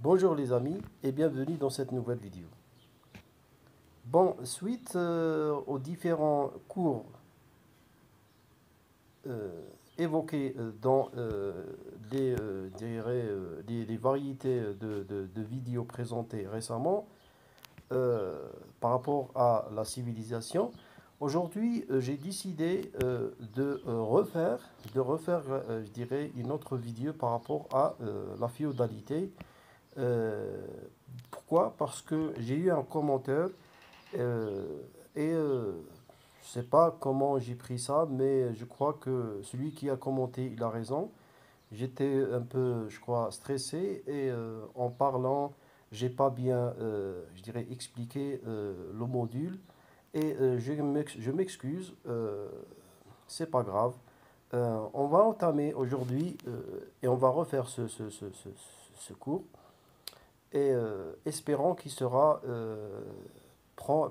Bonjour les amis et bienvenue dans cette nouvelle vidéo. Bon, suite aux différents cours euh, évoqués dans les variétés de vidéos présentées récemment par rapport à la civilisation, aujourd'hui j'ai décidé de refaire, je dirais, une autre vidéo par rapport à la féodalité. Euh, Pourquoi? Parce que j'ai eu un commentaire euh, et je sais pas comment j'ai pris ça, mais je crois que celui qui a commenté, il a raison. J'étais un peu, je crois, stressé et en parlant, j'ai pas bien, je dirais, expliqué le module et je m'excuse, c'est pas grave. On va entamer aujourd'hui et on va refaire ce cours et espérons qu'il sera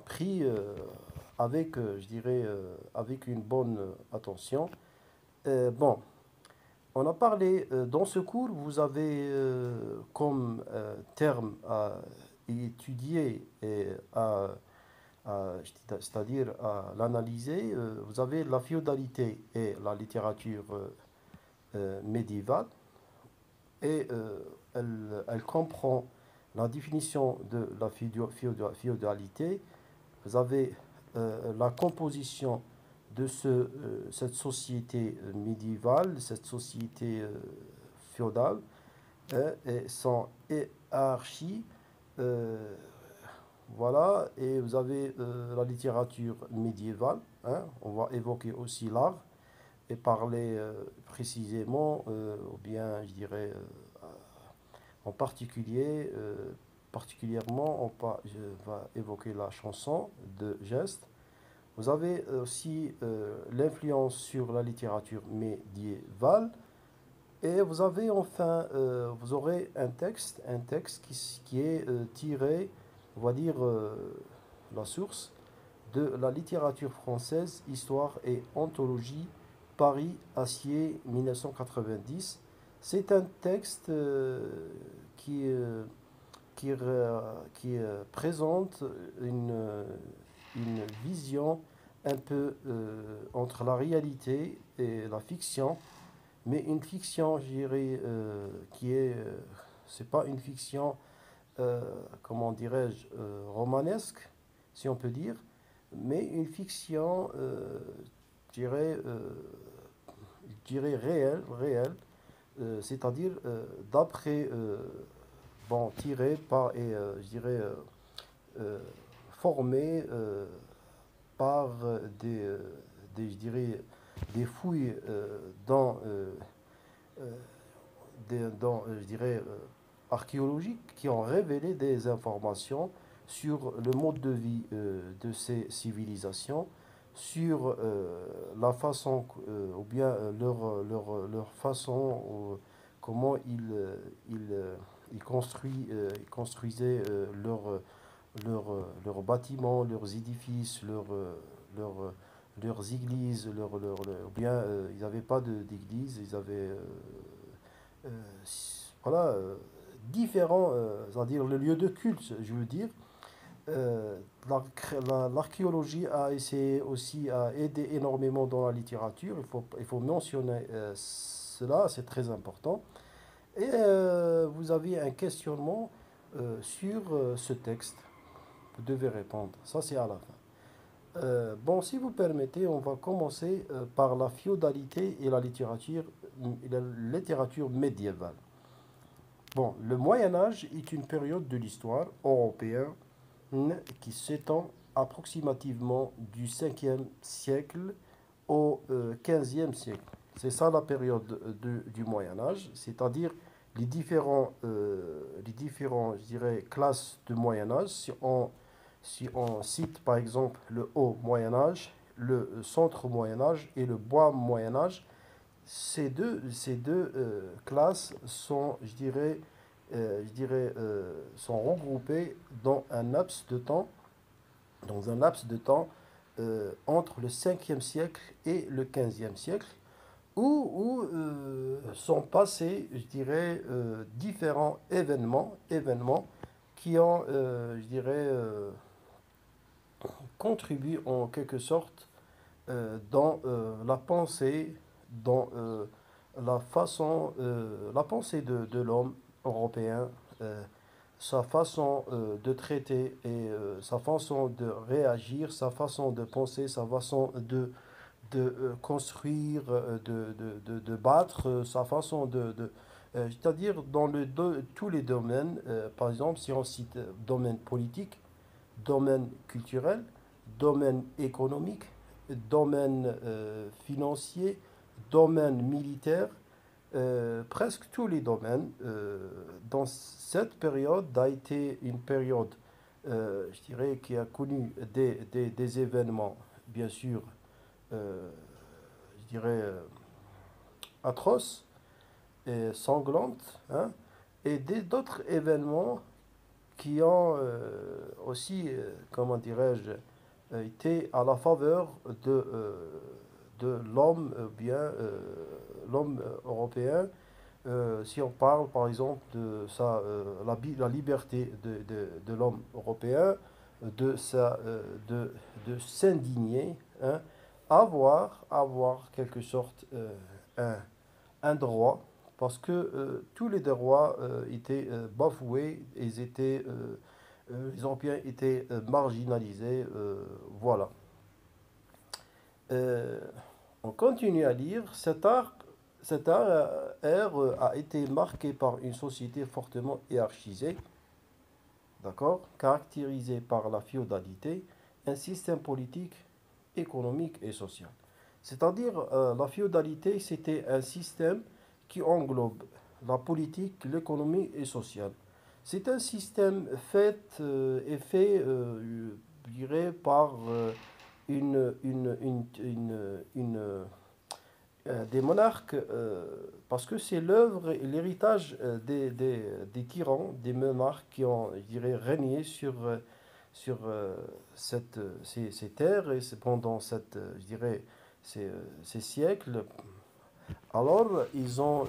pris avec, je dirais, avec une bonne attention. Bon, on a parlé dans ce cours, vous avez comme terme à étudier et c'est-à-dire à l'analyser, vous avez la féodalité et la littérature médiévale et elle comprend la définition de la féodalité. Vous avez la composition de cette société médiévale, cette société féodale, et son hiérarchie. euh, voilà, et vous avez la littérature médiévale, hein. On va évoquer aussi l'art et parler précisément, ou bien je dirais en particulier, particulièrement, je vais évoquer la chanson de Geste. Vous avez aussi l'influence sur la littérature médiévale. Et vous avez enfin, vous aurez un texte qui est tiré, on va dire, la source de la littérature française, Histoire et Anthologie, Paris, Acier, 1990. C'est un texte qui, présente une vision un peu entre la réalité et la fiction, mais une fiction, je dirais, qui est, c'est pas une fiction, comment dirais-je, romanesque, si on peut dire, mais une fiction, je dirais réelle, c'est-à-dire d'après, bon, tiré par, et je dirais, euh, formé par je dirais, des fouilles euh, je dirais, archéologiques qui ont révélé des informations sur le mode de vie de ces civilisations, sur la façon, ou bien leur façon, comment ils construisaient leurs bâtiments, leurs édifices, leurs églises, ou bien ils n'avaient pas d'église, ils avaient euh, voilà, différents, c'est-à-dire le lieu de culte, je veux dire. Euh, L'archéologie a essayé aussi à aider énormément dans la littérature, il faut mentionner cela, c'est très important. Et vous avez un questionnement sur ce texte, vous devez répondre, ça c'est à la fin. Bon, si vous permettez, on va commencer par la féodalité et la littérature médiévale. Bon, le Moyen Âge est une période de l'histoire européenne qui s'étend approximativement du 5e siècle au 15e siècle. C'est ça la période du Moyen Âge, c'est-à-dire les différents, je dirais, classes de Moyen Âge. Si on cite par exemple le Haut Moyen Âge, le Centre Moyen Âge et le Bas Moyen Âge, ces deux classes sont, sont regroupées dans un laps de temps entre le 5e siècle et le 15e siècle. où sont passés, je dirais, événements qui ont, je dirais, contribué en quelque sorte dans la pensée, dans la pensée de l'homme européen, euh, sa façon de traiter et sa façon de réagir, sa façon de penser, sa façon de construire, de battre, sa façon c'est-à-dire dans tous les domaines, par exemple, si on cite domaine politique, domaine culturel, domaine économique, domaine financier, domaine militaire, presque tous les domaines. Dans cette période a été une période, je dirais, qui a connu des événements, bien sûr, euh, je dirais, atroces et sanglantes, hein, et d'autres événements qui ont aussi, comment dirais-je, été à la faveur de l'homme, l'homme européen. Si on parle par exemple de la liberté de l'homme européen, de s'indigner, hein, avoir quelque sorte un, un droit, parce que tous les droits étaient bafoués, les Européens étaient marginalisés, voilà. Euh, on continue à lire. Ère a été marqué par une société fortement hiérarchisée, d'accord, caractérisée par la féodalité, un système politique, économique et social. C'est-à-dire, la féodalité, c'était un système qui englobe la politique, l'économie et sociale. C'est un système fait, je dirais, par des monarques, parce que c'est l'œuvre et l'héritage des tyrans, des monarques qui ont, je dirais, régné sur ces terres et pendant je dirais, ces siècles. Alors, ils ont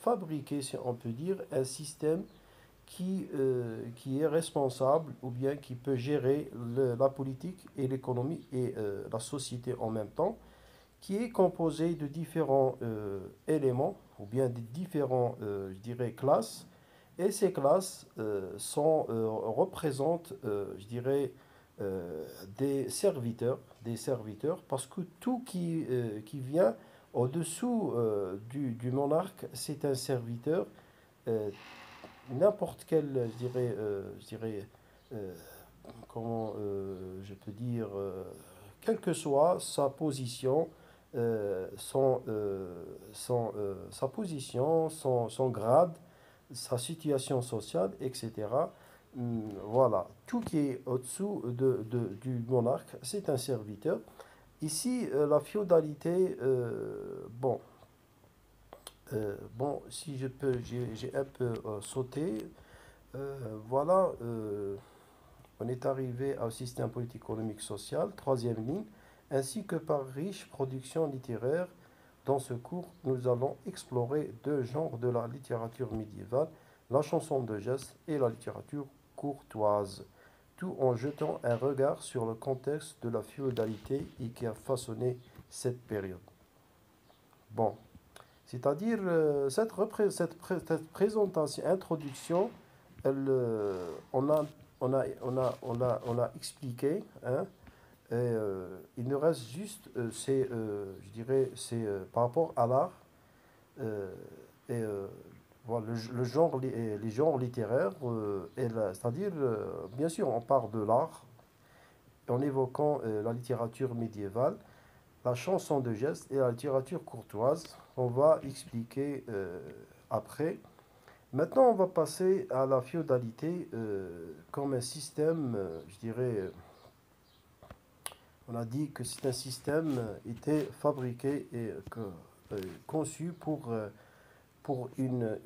fabriqué, si on peut dire, un système qui est responsable ou bien qui peut gérer la politique et l'économie et la société en même temps, qui est composé de différents éléments ou bien de différents, je dirais, classes. Et ces classes représentent, je dirais, des serviteurs, parce que tout qui vient au-dessous du monarque, c'est un serviteur. euh, N'importe quel, euh, comment je peux dire, quelle que soit sa position, sa position, son grade, sa situation sociale, etc. Voilà, tout qui est au-dessous du monarque, c'est un serviteur. Ici, la féodalité, bon, si je peux, j'ai un peu sauté. Voilà, on est arrivé au système politique, économique, social, troisième ligne, ainsi que par riche production littéraire. Dans ce cours, nous allons explorer deux genres de la littérature médiévale, la chanson de geste et la littérature courtoise, tout en jetant un regard sur le contexte de la féodalité et qui a façonné cette période. Bon, c'est-à-dire, cette présentation, introduction, on a expliqué, hein, et il nous reste juste, je dirais, c'est par rapport à l'art, euh, et voilà, les genres littéraires, c'est-à-dire, bien sûr, on parle de l'art, en évoquant la littérature médiévale, la chanson de geste et la littérature courtoise. On va expliquer après. Maintenant, on va passer à la féodalité comme un système, je dirais, on a dit que c'est un système était fabriqué et conçu pour une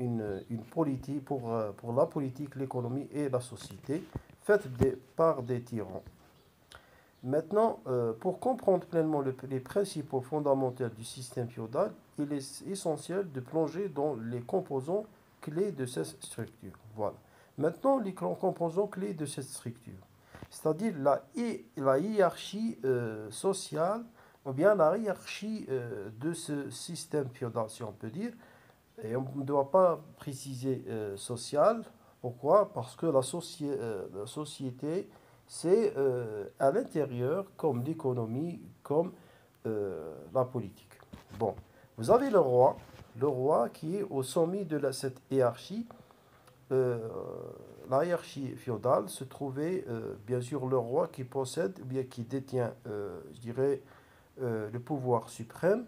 politique, pour la politique, l'économie et la société, faite par des tyrans. Maintenant, pour comprendre pleinement les principaux fondamentaux du système féodal, il est essentiel de plonger dans les composants clés de cette structure. Voilà. Maintenant, les composants clés de cette structure, c'est-à-dire la hiérarchie sociale, ou bien la hiérarchie de ce système féodal, si on peut dire, et on ne doit pas préciser social. Pourquoi? Parce que la société, c'est à l'intérieur, comme l'économie, comme la politique. Bon, vous avez le roi qui est au sommet de cette hiérarchie. Euh, la hiérarchie féodale se trouvait, bien sûr, le roi qui possède, ou bien qui détient, je dirais, le pouvoir suprême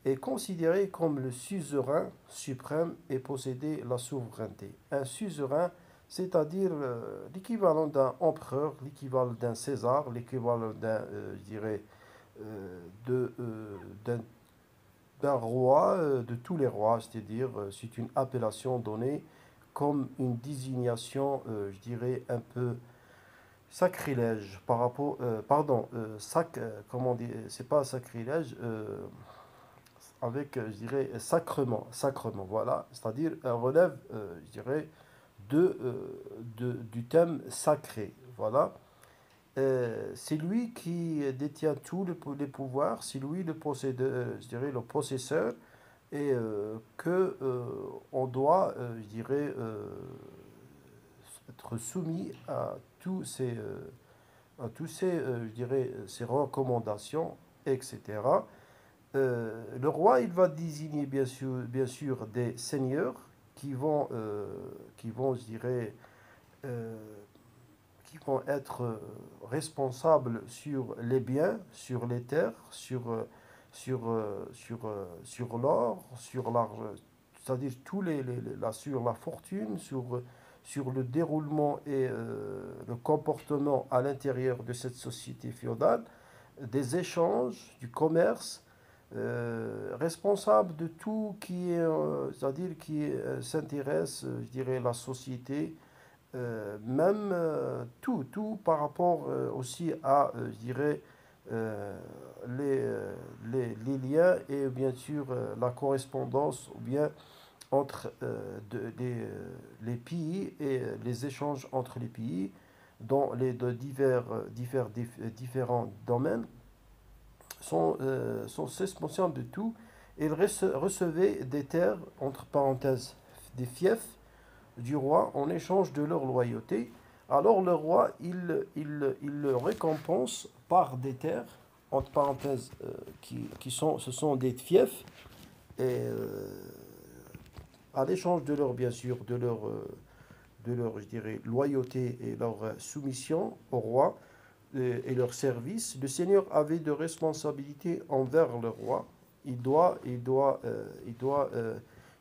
est considéré comme le suzerain suprême et possédait la souveraineté. Un suzerain, c'est-à-dire l'équivalent d'un empereur, l'équivalent d'un César, l'équivalent d'un, je dirais, de, d'un, d'un roi, de tous les rois, c'est-à-dire c'est une appellation donnée comme une désignation, je dirais, un peu sacrilège par rapport, pardon, comment dire, c'est pas sacrilège, avec, je dirais, sacrement, voilà, c'est-à-dire, elle relève, je dirais, du thème sacré, voilà. C'est lui qui détient tous les pouvoirs, c'est lui le possédeur, je dirais, le possesseur, et que on doit, je dirais, être soumis à tous ces, je dirais, ces recommandations, etc. Le roi, il va désigner bien sûr des seigneurs qui vont, je dirais, euh, qui vont être responsables sur les biens, sur les terres, sur l'or, sur l'argent, c'est-à-dire sur la fortune, sur le déroulement et le comportement à l'intérieur de cette société féodale, des échanges, du commerce, responsable de tout qui est, c'est-à-dire qui s'intéresse, je dirais, la société, même tout par rapport aussi à, je dirais, euh, les liens et bien sûr la correspondance ou bien entre les pays et les échanges entre les pays dans différents domaines sont responsables de tout. Ils recevaient des terres, entre parenthèses, des fiefs du roi en échange de leur loyauté. Alors le roi, il le récompense par des terres, entre parenthèses, ce sont des fiefs, et à l'échange de leur, bien sûr, de leur, je dirais, loyauté et leur soumission au roi et leur service, le Seigneur avait de responsabilités envers le roi.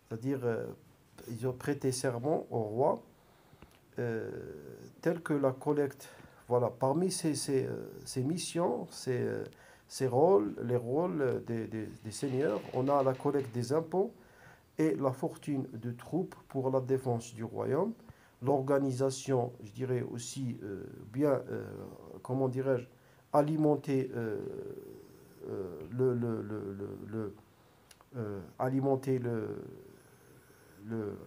C'est-à-dire, ils ont prêté serment au roi, euh, tel que la collecte. Voilà, parmi ces missions, ces rôles, les rôles des seigneurs, on a la collecte des impôts et la fortune de troupes pour la défense du royaume, l'organisation, je dirais aussi, comment dirais-je, alimenter, alimenter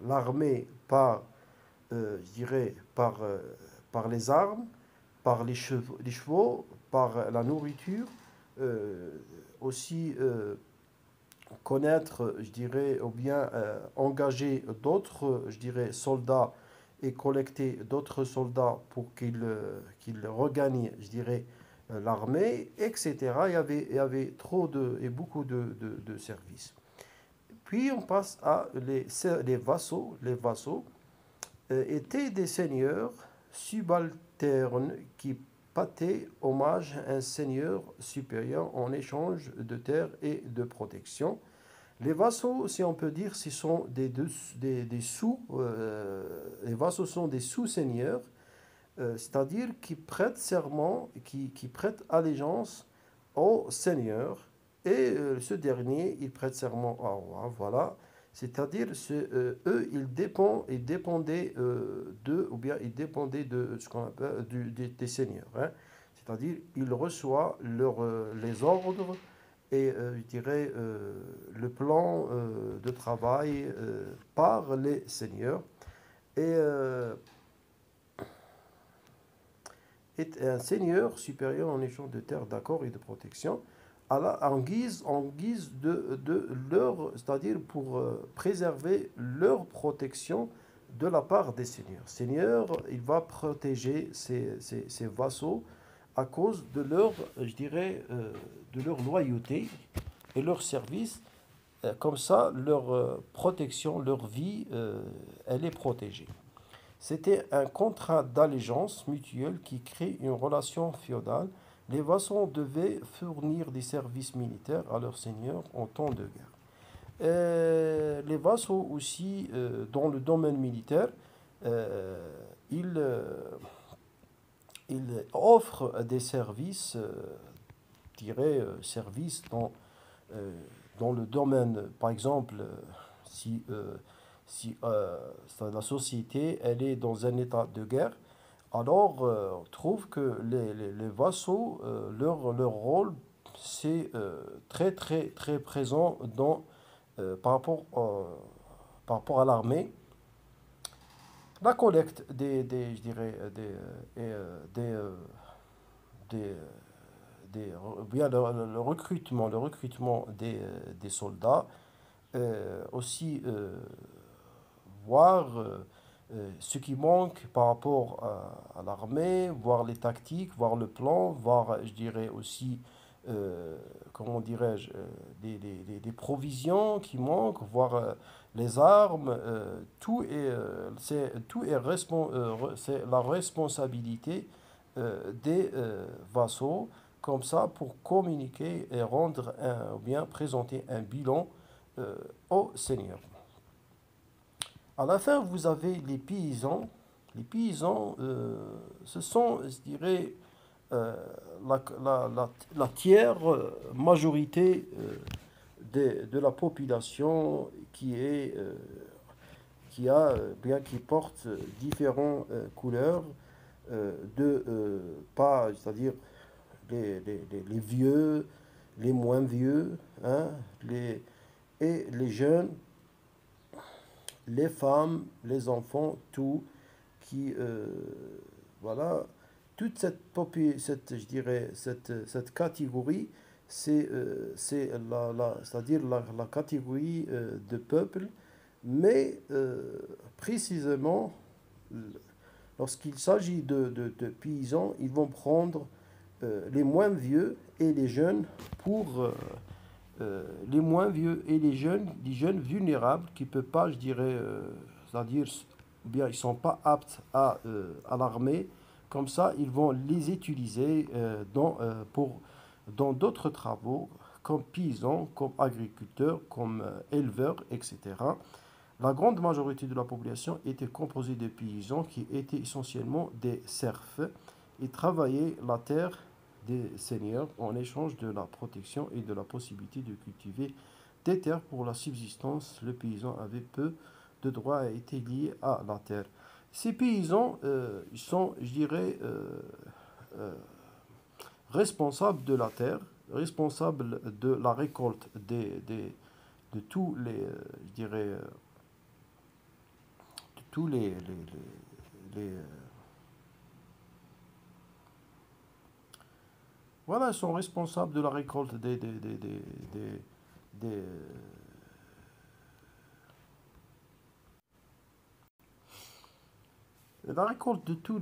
l'armée par, je dirais, par les armes, par les chevaux, par la nourriture, euh, aussi connaître, je dirais, ou bien engager d'autres, je dirais, soldats et collecter d'autres soldats pour qu'ils regagnent, je dirais, l'armée, etc. Il y avait trop et beaucoup de services. Puis on passe à les vassaux. Les vassaux étaient des seigneurs subalternes qui pâtaient hommage à un seigneur supérieur en échange de terres et de protection. Les vassaux, si on peut dire, ce sont des sous. Les vassaux sont des sous-seigneurs, c'est-à-dire qui prêtent serment, qui prêtent allégeance au seigneur. Et ce dernier, il prête serment au roi. Voilà. C'est-à-dire, eux, ils dépendaient ou bien ils dépendaient de ce qu'on appelle des seigneurs, hein. c'est-à-dire il reçoit les ordres et je dirais le plan de travail par les seigneurs et est un seigneur supérieur en échange de terres d'accord et de protection en guise de leur, c'est-à-dire pour préserver leur protection de la part des seigneurs. Seigneur, il va protéger ses vassaux à cause de leur, je dirais, de leur loyauté et leur service. Comme ça, leur protection, leur vie, elle est protégée. C'était un contrat d'allégeance mutuelle qui crée une relation féodale. Les vassaux devaient fournir des services militaires à leurs seigneurs en temps de guerre. Les vassaux aussi, dans le domaine militaire, euh, ils, ils offrent des services, je dirais, services euh, dans le domaine, par exemple, si, si la société elle est dans un état de guerre, alors on trouve que les vassaux, leur rôle, c'est très très très présent par rapport, par rapport à l'armée. La collecte je dirais, des, bien le recrutement des soldats, aussi voir ce qui manque par rapport à l'armée, voir les tactiques, voir le plan, voir, je dirais aussi, euh, comment dirais-je, des provisions qui manquent, voir les armes, c'est la responsabilité des vassaux, comme ça, pour communiquer et rendre ou bien présenter un bilan euh, au Seigneur. À la fin, vous avez les paysans. Les paysans, ce sont, je dirais, euh, la tiers majorité de la population qui porte différentes couleurs pas, c'est-à-dire les vieux, les moins vieux, hein, et les jeunes, les femmes, les enfants, tout qui, voilà, toute je dirais, cette catégorie, c'est-à-dire la catégorie de peuple, mais précisément, lorsqu'il s'agit de paysans, ils vont prendre les moins vieux et les jeunes pour les moins vieux et les jeunes vulnérables qui ne peuvent pas, je dirais, c'est-à-dire, bien, ils ne sont pas aptes à l'armée. Comme ça, ils vont les utiliser dans d'autres travaux, comme paysans, comme agriculteurs, comme éleveurs, etc. La grande majorité de la population était composée de paysans qui étaient essentiellement des serfs et travaillaient la terre des seigneurs en échange de la protection et de la possibilité de cultiver des terres pour la subsistance. Le paysan avait peu de droits et était lié à la terre. Ces paysans sont, je dirais, euh, responsables de la terre, responsables de la récolte de tous les, je dirais, de tous voilà, ils sont responsables de la récolte des- la récolte de tous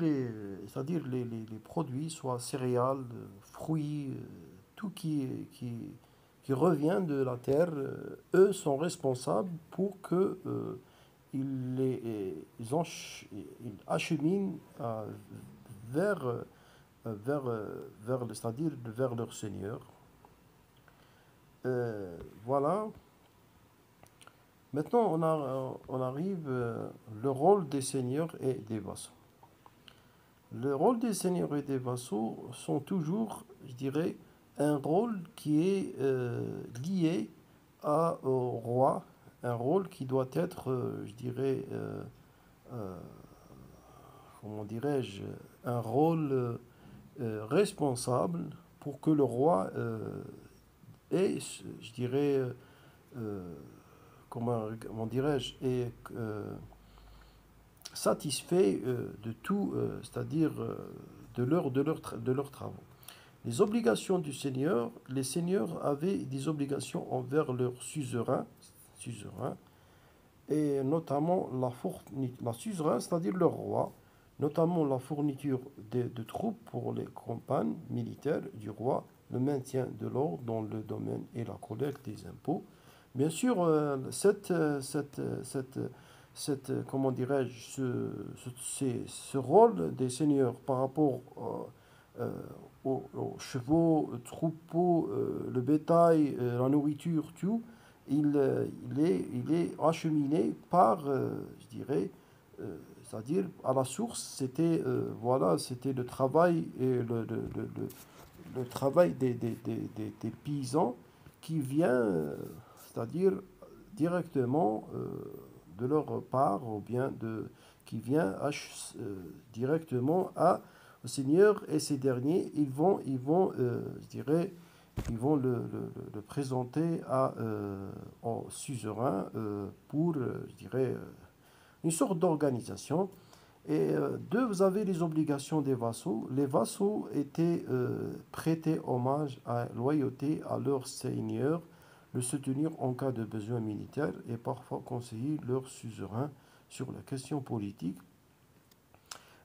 c'est-à-dire les produits, soit céréales, fruits, tout qui revient de la terre, eux sont responsables pour que ils acheminent vers, c'est-à-dire vers leur Seigneur. Voilà. Maintenant, on arrive le rôle des seigneurs et des vassaux. Le rôle des seigneurs et des vassaux sont toujours, je dirais, un rôle qui est lié au roi, un rôle qui doit être, je dirais, euh, comment dirais-je, un rôle responsable pour que le roi ait, je dirais, euh, comment dirais-je, est satisfait de tout, c'est-à-dire de leurs travaux. Les obligations du seigneur, les seigneurs avaient des obligations envers leurs suzerains et notamment la suzerain, c'est-à-dire le roi, notamment la fourniture de troupes pour les campagnes militaires du roi, le maintien de l'ordre dans le domaine et la collecte des impôts. Bien sûr, comment dirais-je, ce rôle des seigneurs par rapport aux chevaux, aux troupeaux, le bétail, la nourriture, tout, il est acheminé par, je dirais, c'est-à-dire à la source, c'était voilà, c'était le travail et le travail des paysans qui vient, c'est-à-dire directement de leur part, ou bien qui vient directement au Seigneur, et ces derniers, je dirais, ils vont le présenter au suzerain pour, je dirais, une sorte d'organisation. Et deux, vous avez les obligations des vassaux. Les vassaux étaient prêtés hommage à loyauté à leur seigneur, le soutenir en cas de besoin militaire et parfois conseiller leur suzerain sur la question politique.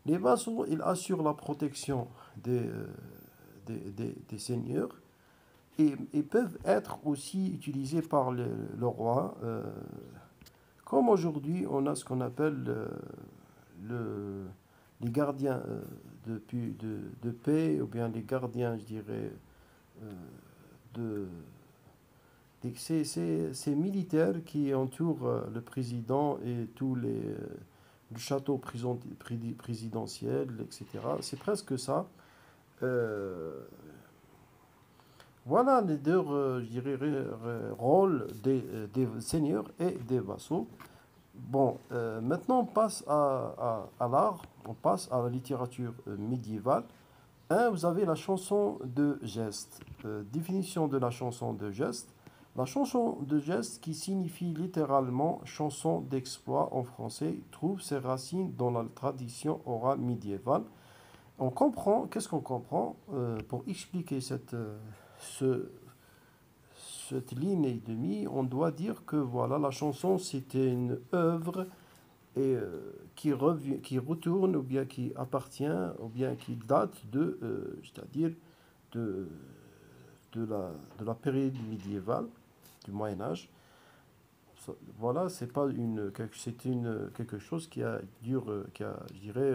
Les vassaux, ils assurent la protection des seigneurs et peuvent être aussi utilisés par le roi. Comme aujourd'hui, on a ce qu'on appelle le, les gardiens de paix, ou bien les gardiens, je dirais, euh, de, ces militaires qui entourent le président et tous le château présidentiel, etc. C'est presque ça. Euh, voilà les deux, je dirais, rôles des seigneurs et des vassaux. Bon, maintenant on passe à l'art, on passe à la littérature médiévale. Un, vous avez la chanson de geste. Définition de la chanson de geste. La chanson de geste, qui signifie littéralement chanson d'exploit en français, trouve ses racines dans la tradition orale médiévale. On comprend, qu'est-ce qu'on comprend pour expliquer ce, cette ligne et demie, on doit dire que voilà, la chanson c'était une œuvre et, qui retourne ou bien qui appartient ou bien qui date c'est-à-dire de, de la période médiévale, du Moyen Âge. Voilà, c'est pas quelque chose qui a, je dirais,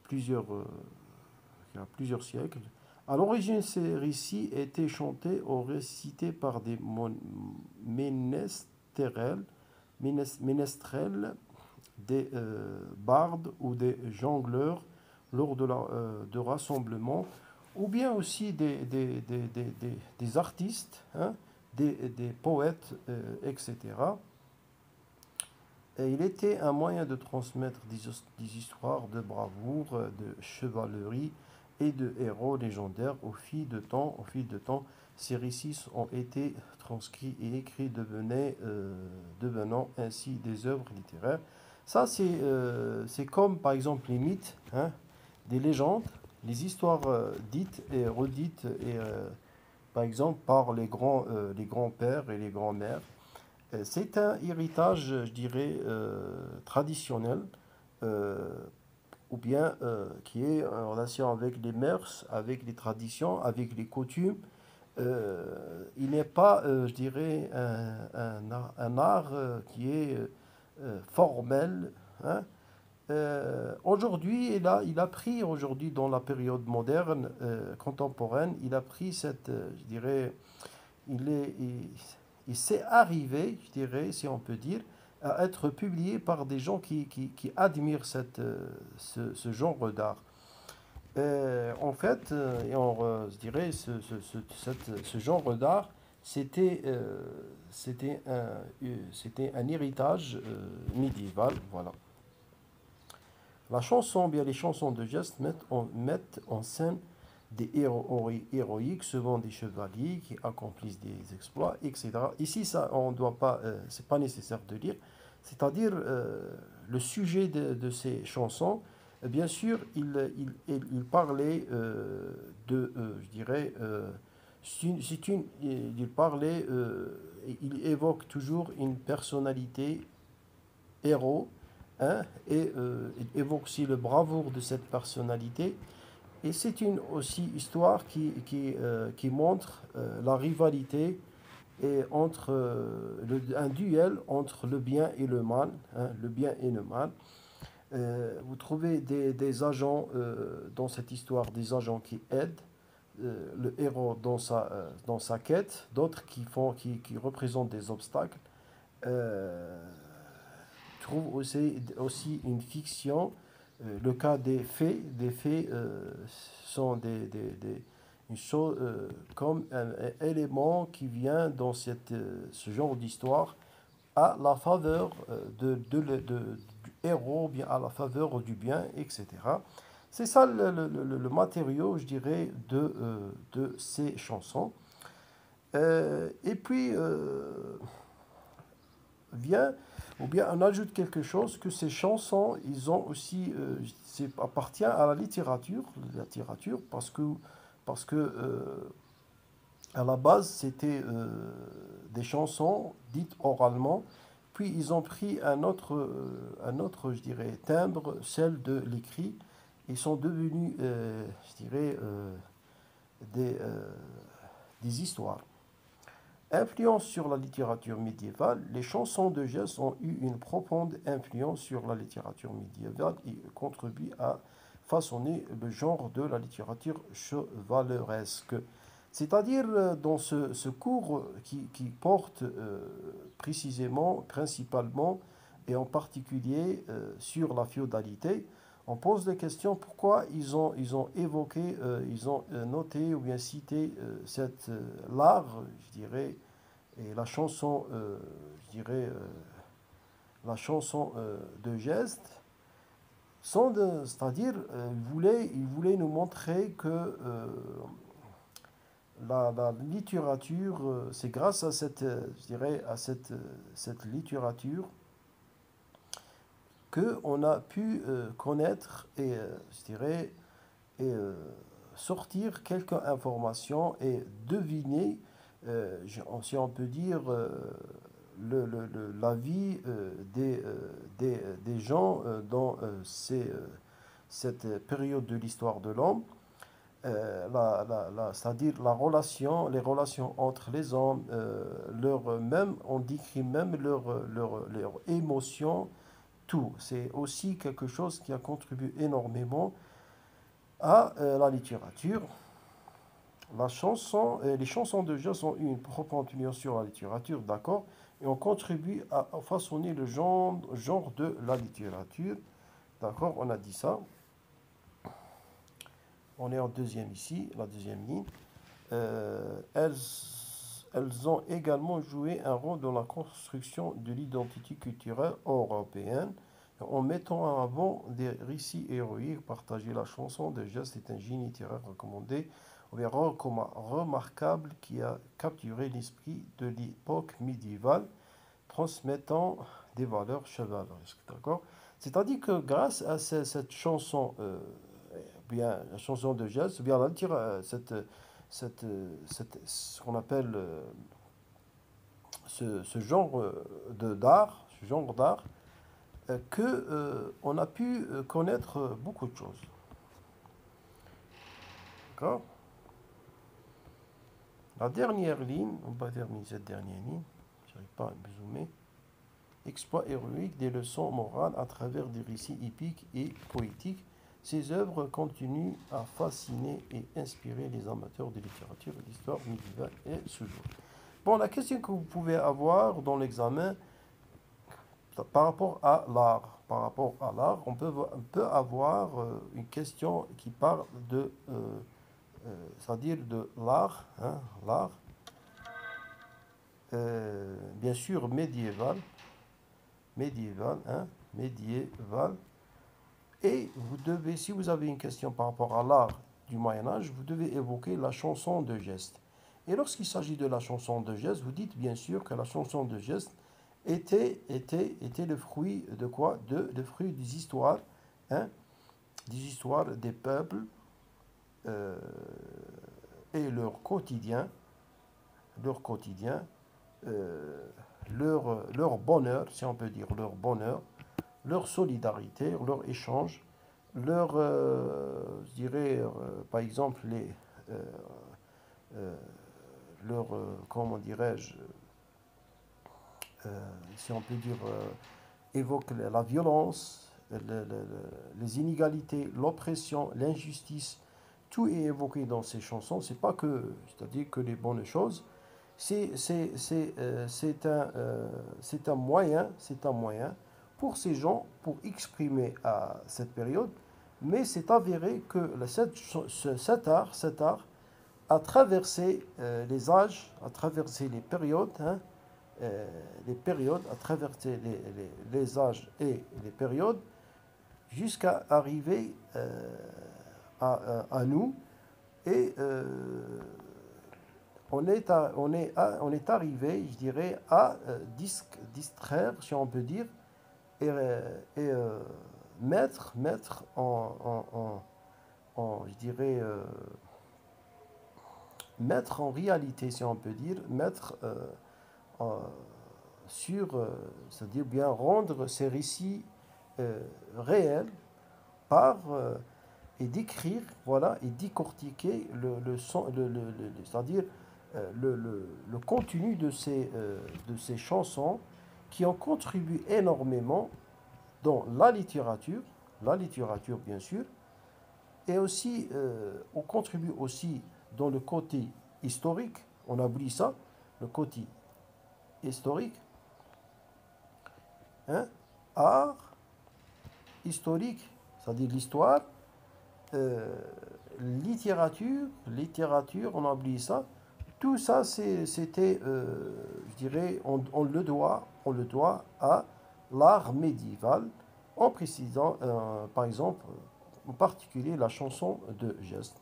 plusieurs, qui a plusieurs siècles. À l'origine, ces récits étaient chantés ou récités par des ménestrels, ménestrels, des bardes ou des jongleurs lors de rassemblements, ou bien aussi des artistes, hein, des poètes, etc. Et il était un moyen de transmettre des histoires de bravoure, de chevalerie et de héros légendaires au fil de temps. Ces récits ont été transcrits et écrits, devenant ainsi des œuvres littéraires. Ça, c'est comme par exemple les mythes, hein, des légendes, les histoires dites et redites, et, par exemple par les grands-pères et les grands-mères. C'est un héritage, je dirais, traditionnel, euh, ou bien qui est en relation avec les mœurs, avec les traditions, avec les coutumes. Il n'est pas, je dirais, un art qui est formel, hein. Aujourd'hui, il a pris, aujourd'hui, dans la période moderne, contemporaine, il a pris je dirais, il est, il s'est arrivé, je dirais, si on peut dire, à être publié par des gens qui admirent ce genre d'art. En fait, je dirais, ce genre d'art, c'était c'était un héritage médiéval, voilà. La chanson, bien les chansons de gestes mettent en scène des héros héroïques, souvent des chevaliers qui accomplissent des exploits, etc. Ici, ça, on doit pas, c'est pas nécessaire de lire. C'est-à-dire, le sujet de ces chansons, bien sûr, il parlait je dirais, il parlait, il évoque toujours une personnalité héros, hein, et il évoque aussi le bravoure de cette personnalité. Et c'est une aussi histoire qui montre la rivalité et entre un duel entre le bien et le mal, hein, le bien et le mal. Vous trouvez des agents dans cette histoire, des agents qui aident le héros dans sa quête, d'autres qui représentent des obstacles. Euh, trouve aussi une fiction. Le cas des faits sont une chose, comme un élément qui vient dans ce genre d'histoire à la faveur du héros, bien à la faveur du bien, etc. C'est ça le matériau, je dirais, de ces chansons. Et puis, vient, ou bien on ajoute quelque chose que ces chansons, ils ont aussi, appartient à la littérature parce que à la base c'était des chansons dites oralement, puis ils ont pris un autre, je dirais, timbre, celle de l'écrit, ils sont devenus, je dirais, des, euh, des histoires. Influence sur la littérature médiévale, les chansons de geste ont eu une profonde influence sur la littérature médiévale et contribuent à façonner le genre de la littérature chevaleresque. C'est-à-dire dans ce cours qui porte précisément, principalement et en particulier sur la féodalité, on pose des questions pourquoi ils ont évoqué, ils ont noté ou bien cité l'art, je dirais, et la chanson, je dirais, la chanson de geste, c'est-à-dire, ils voulaient nous montrer que la littérature, c'est grâce à je dirais, à cette littérature qu'on a pu connaître et, je dirais, et sortir quelques informations et deviner, si on peut dire, la vie des gens dans cette période de l'histoire de l'homme. C'est-à-dire les relations entre les hommes, même, on décrit même leurs émotions, tout. C'est aussi quelque chose qui a contribué énormément à la littérature. Les chansons de jazz ont eu une profonde influence sur la littérature, d'accord, et ont contribué à façonner le genre de la littérature, d'accord, on a dit ça. On est en deuxième ici, la deuxième ligne. Elles ont également joué un rôle dans la construction de l'identité culturelle européenne en mettant en avant des récits héroïques. Partager la chanson de geste est un génie littéraire recommandé, ou bien remarquable qui a capturé l'esprit de l'époque médiévale, transmettant des valeurs chevaleresques. D'accord? C'est-à-dire que grâce à cette chanson, bien la chanson de jazz, ou bien ce qu'on appelle ce genre ce genre d'art, que on a pu connaître beaucoup de choses. D'accord? La dernière ligne, on va terminer cette dernière ligne, je n'arrive pas à me zoomer. Exploit héroïque, des leçons morales à travers des récits épiques et poétiques. Ces œuvres continuent à fasciner et inspirer les amateurs de littérature et d'histoire médiévale et ce jour. Bon, la question que vous pouvez avoir dans l'examen par rapport à l'art, on peut avoir une question qui parle c'est-à-dire de l'art, hein, l'art, bien sûr médiéval, hein, médiéval, Et vous devez, si vous avez une question par rapport à l'art du Moyen Âge, vous devez évoquer la chanson de geste. Et lorsqu'il s'agit de la chanson de geste, vous dites bien sûr que la chanson de geste était le fruit de quoi? Le fruit des histoires, hein, des histoires des peuples euh, et leur quotidien, euh, leur bonheur, si on peut dire leur bonheur, leur solidarité, leur échange, je dirais, par exemple, euh, euh, comment dirais-je, si on peut dire, évoque la violence, les inégalités, l'oppression, l'injustice. Tout est évoqué dans ces chansons. C'est pas que, c'est-à-dire que les bonnes choses. C'est un moyen pour ces gens pour exprimer à cette période. Mais c'est avéré que cet art a traversé les âges, a traversé les périodes, à traverser les âges et les périodes, jusqu'à arriver à nous. Et on est arrivé, je dirais, à distraire, si on peut dire, et mettre je dirais, mettre en réalité, si on peut dire, mettre en- sur, c'est-à-dire bien rendre ces récits réels par et d'écrire, voilà, et décortiquer c'est-à-dire le contenu de ces chansons qui ont contribué énormément dans la littérature bien sûr, et aussi on contribue aussi dans le côté historique, on oublie ça, le côté historique, hein, art, historique, c'est-à-dire l'histoire, euh, littérature, on oublie ça. Tout ça, c'était, je dirais, on le doit à l'art médiéval, en précisant, par exemple, en particulier la chanson de geste.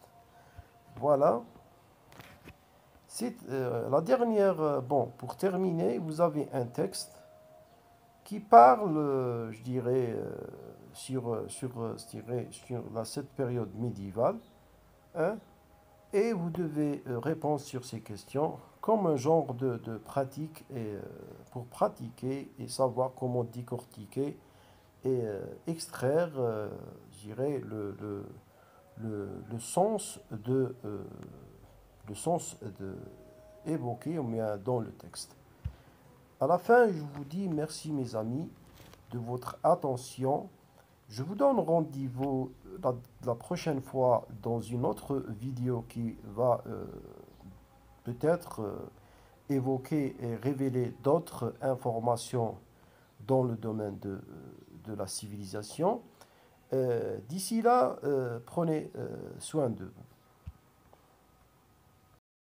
Voilà. C'est la dernière. Bon, pour terminer, vous avez un texte qui parle, je dirais, sur cette période médiévale, hein, et vous devez répondre sur ces questions comme un genre de pratique pour pratiquer et savoir comment décortiquer et extraire, je dirais, le sens le sens de évoqué ou bien dans le texte. À la fin, je vous dis merci mes amis de votre attention. Je vous donne rendez-vous la prochaine fois dans une autre vidéo qui va peut-être évoquer et révéler d'autres informations dans le domaine de la civilisation. D'ici là, prenez soin de vous.